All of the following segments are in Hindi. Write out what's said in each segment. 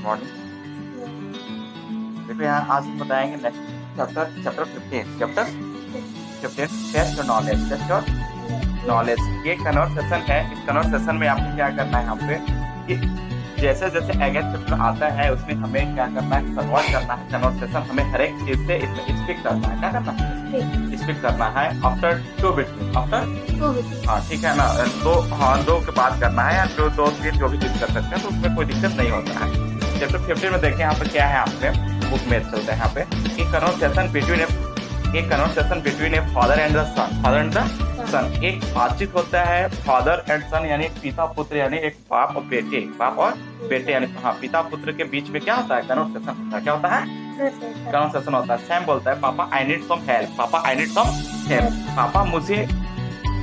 मॉर्निंग। देखो यहाँ आज हम बताएंगे next chapter 15 test knowledge. Test और नॉलेज ये कन्वर्सेशन है। इस कन्वर्सेशन में आपको क्या करना है यहाँ पे कि जैसे जैसे अगेन चैप्टर आता है उसमें हमें क्या करना है, कन्वर्ट करना है कन्वर्सेशन। हमें हर एक चीज से इसमें स्पीक करना है। क्या करना है? स्पीक करना है आफ्टर 2 बिट। आफ्टर हाँ ठीक है ना, दो के बाद करना है या जो 2-3 जो भी चीज कर सकते हैं, तो उसमें कोई दिक्कत नहीं होता है। चैप्टर 15 में देखें यहाँ पे क्या है, आपके बुक में चलते हैं यहाँ पे एक conversation between a father and the son. एक बातचीत होता है फादर एंड सन यानी पिता पुत्र, यानी एक बाप और बेटे यानी हाँ पिता पुत्र के बीच में क्या होता है, कन्वर्सेशन होता है। क्या होता है? कन्वर्सेशन होता है। सैम बोलता है पापा आई नीड सम हेल्प। पापा मुझे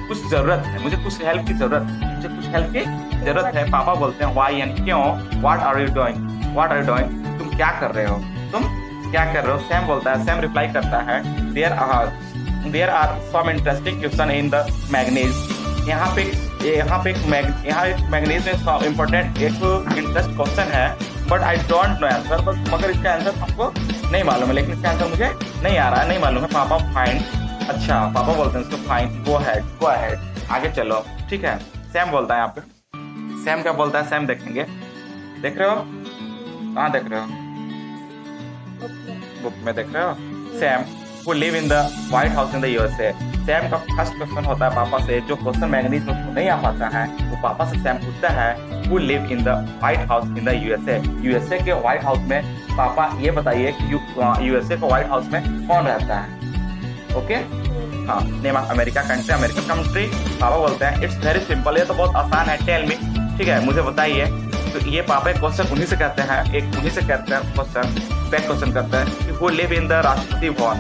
कुछ जरूरत है, मुझे कुछ हेल्प की जरूरत है। पापा बोलते हैं व्हाई यानी क्यों। व्हाट आर यू डूइंग, तुम क्या कर रहे हो। सैम बोलता है, सैम रिप्लाई करता है there are some interesting question in the magazine. यहाँ पे एक मैगनीज में इम्पोर्टेंट एक इंटरेस्ट क्वेश्चन है, but I don't know answer. But मगर इसका आंसर हमको नहीं मालूम है, लेकिन इसका आंसर मुझे नहीं आ रहा है, नहीं मालूम है। पापा फाइन। अच्छा पापा बोलते हैं इसको फाइन, गो अहेड आगे चलो। ठीक है, सैम बोलता है यहाँ पे। सैम क्या बोलता है, सैम देखेंगे, देख रहे हो, कहाँ देख रहे हो, बुक में देख रहे हो। Sam who live in the White House in the USA। Sam का फर्स्ट क्वेश्चन होता है पापा से, जो क्वेश्चन मैगनीज में उसको नहीं आ पाता है, वो पापा से सैम पूछता है who live in the White House in the USA। USA के व्हाइट हाउस में पापा ये बताइए कि यूएसए के व्हाइट हाउस में कौन रहता है। ओके हाँ, name of America country, American country. पापा बोलते हैं इट्स वेरी सिंपल, ये तो बहुत आसान है, टेल मी। ठीक है, मुझे बताइए। तो ये पापा एक क्वेश्चन उन्हीं से कहते हैं क्वेश्चन बैक क्वेश्चन करते हैं कि वो live in the Rashtrapati Bhavan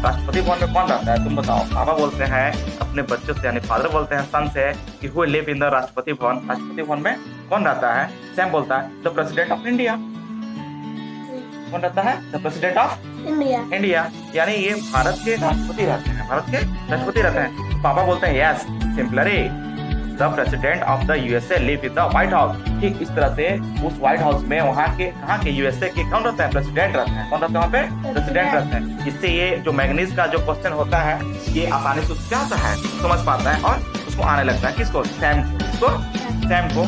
में कौन रहता है, तुम बताओ। पापा बोलते हैं अपने बच्चों से यानी फादर बोलते हैं सन से कि वो live in the Rashtrapati Bhavan में कौन रहता है। सैम बोलता है द प्रेसिडेंट ऑफ इंडिया। कौन रहता है? द प्रेसिडेंट ऑफ इंडिया, यानी ये भारत के राष्ट्रपति रहते हैं। पापा बोलते हैं yes similarly the president of the USA live in the White House. ठीक इस तरह से उस व्हाइट हाउस में वहाँ के कहाँ के यूएसए के कौन रहता है, प्रेसिडेंट रहते हैं। कौन रहते हैं वहाँ पे? प्रेसिडेंट रहते हैं। इससे ये जो मैगनीज का जो क्वेश्चन होता है ये आसानी से क्या होता है, समझ पाता है और उसको आने लगता है। किसको? सैम को।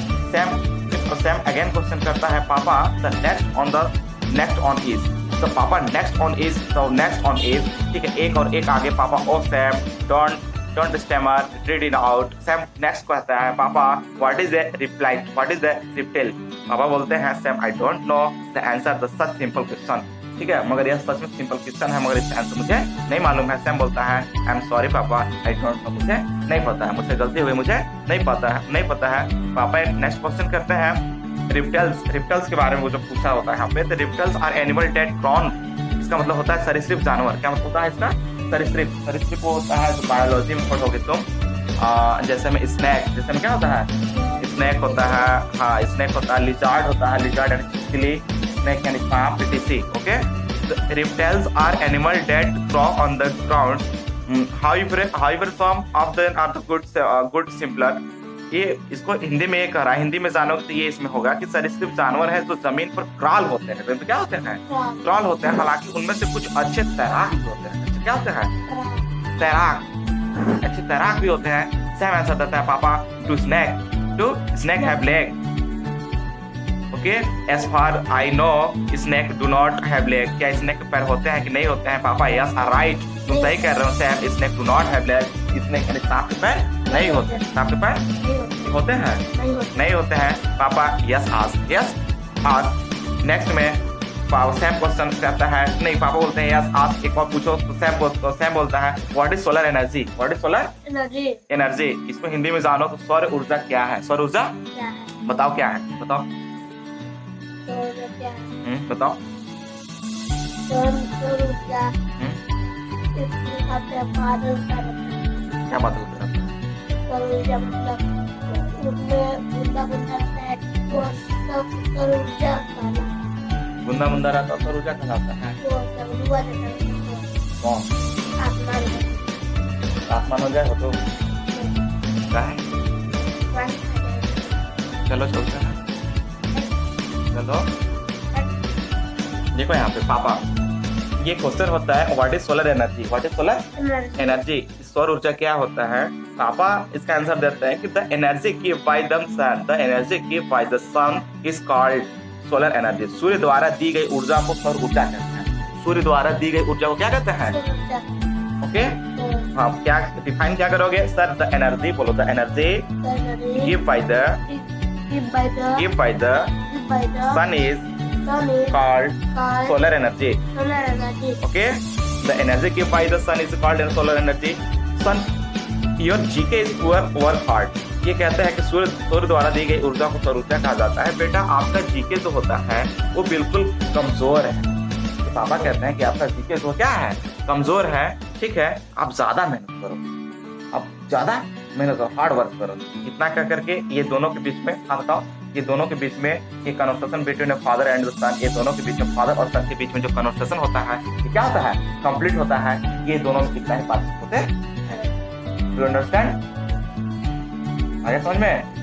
सैम अगेन क्वेश्चन करता है पापा द नेक्स्ट ऑन इज। तो पापा नेक्स्ट ऑन इज ठीक है, एक और एक आगे पापा oh Sam don't stammer, read it out. Sam next कहता है पापा व्हाट इज द रिप्टाइल। पापा बोलते हैं Sam I don't know the answer the such simple question. ठीक है, मगर यह सच में सिंपल क्वेश्चन है, मगर इसका आंसर मुझे नहीं मालूम है। सैम बोलता है आई एम सॉरी पापा आई डोंट नो, मुझे नहीं पता है, मुझसे गलती हुई, मुझे नहीं पता है। पापा एक नेक्स्ट क्वेश्चन करते हैं रिप्टल्स के बारे में, वो जो पूछा होता है यहाँ पे। The reptiles are animal that crawl. इसका मतलब होता है सरीसृप जानवर। क्या मतलब होता है इसका? सरीसृप वो होता है जो बायोलॉजी में पढ़ोगे तुम। जैसे में स्नेक, क्या होता है? स्नेक होता है, हाँ स्नेक होता है। लिजार्ड होता है, लिजार्ड यानी छिपकली, स्नेक यानी सांप, etc. Okay, reptiles are animal that crop on the ground. However some of them are the good simpler. ये इसको हिंदी में कह रहा है, हिंदी में जानो तो ये इसमें होगा कि सरीसृप जानवर है जो जमीन पर क्रॉल होते हैं। तो क्या होते हैं? क्रॉल होते हैं। हालांकि उनमें से कुछ अच्छे तैराक भी होते हैं। क्या होते हैं? अच्छे तैराक भी होते हैं। सैम आंसर देता है पापा do snake have leg. Okay, as far I know snake do not have leg. क्या स्नेक के पैर होते हैं कि नहीं होते हैं? पापा यस राइट, तुम सही कह रहे हो Sam, snake do not have leg. Snake यानी सांप के पैर नहीं होते। सांप के पैर होते हैं? नहीं होते हैं। पापा यस आज नेक्स्ट में सैम क्वेश्चन करता है, नहीं पापा बोलते हैं यस आज एक और पूछो। तो सैम बोलता है what is solar energy. Energy इसको हिंदी में जानो तो सौर ऊर्जा क्या है? सौर ऊर्जा बताओ क्या है, बताओ। बताओ। क्या बात होता है? बुंदा बुंदा रहता सौर ऊर्जा कहलाता है। कौन? आसमान हो जाए हो तो क्या है? चलो चलते हैं, चलो देखो यहाँ पे पापा, ये क्वेश्चन होता है what is solar energy, what is solar energy, सौर ऊर्जा क्या होता है। पापा इसका आंसर देते हैं कि the energy give by the sun, the energy give by the sun is called solar energy. सूर्य द्वारा दी गई ऊर्जा को सौर ऊर्जा कहते हैं। सूर्य द्वारा दी गई ऊर्जा को क्या कहते हैं? ओके, हाँ, क्या डिफाइन क्या करोगे सर? द एनर्जी बोलो, the energy give by the sun is called solar energy. Okay, the energy given by the sun is called solar energy. Sun, your GK is work hard. ये कहते हैं कि सूर्य द्वारा दी गई ऊर्जा को सौर ऊर्जा कहा जाता है। बेटा आपका जीके जो होता है वो बिल्कुल कमजोर है। तो पापा कहते हैं कि आपका जीके जो क्या है? कमजोर है। ठीक है, आप ज्यादा मेहनत करो, आप ज्यादा मेहनत करो, हार्ड वर्क करो। इतना क्या करके ये दोनों के बीच में, हाँ बताओ, ये दोनों के बीच में ये कन्वर्सेशन बिटवीन फादर एंड सन, ये दोनों के बीच में, फादर और सन के बीच में जो कन्वर्सेशन होता है ये क्या होता है? कंप्लीट होता है। ये दोनों में कितना ही बातचीत होते हैं। Do you understand? आगे समझ में?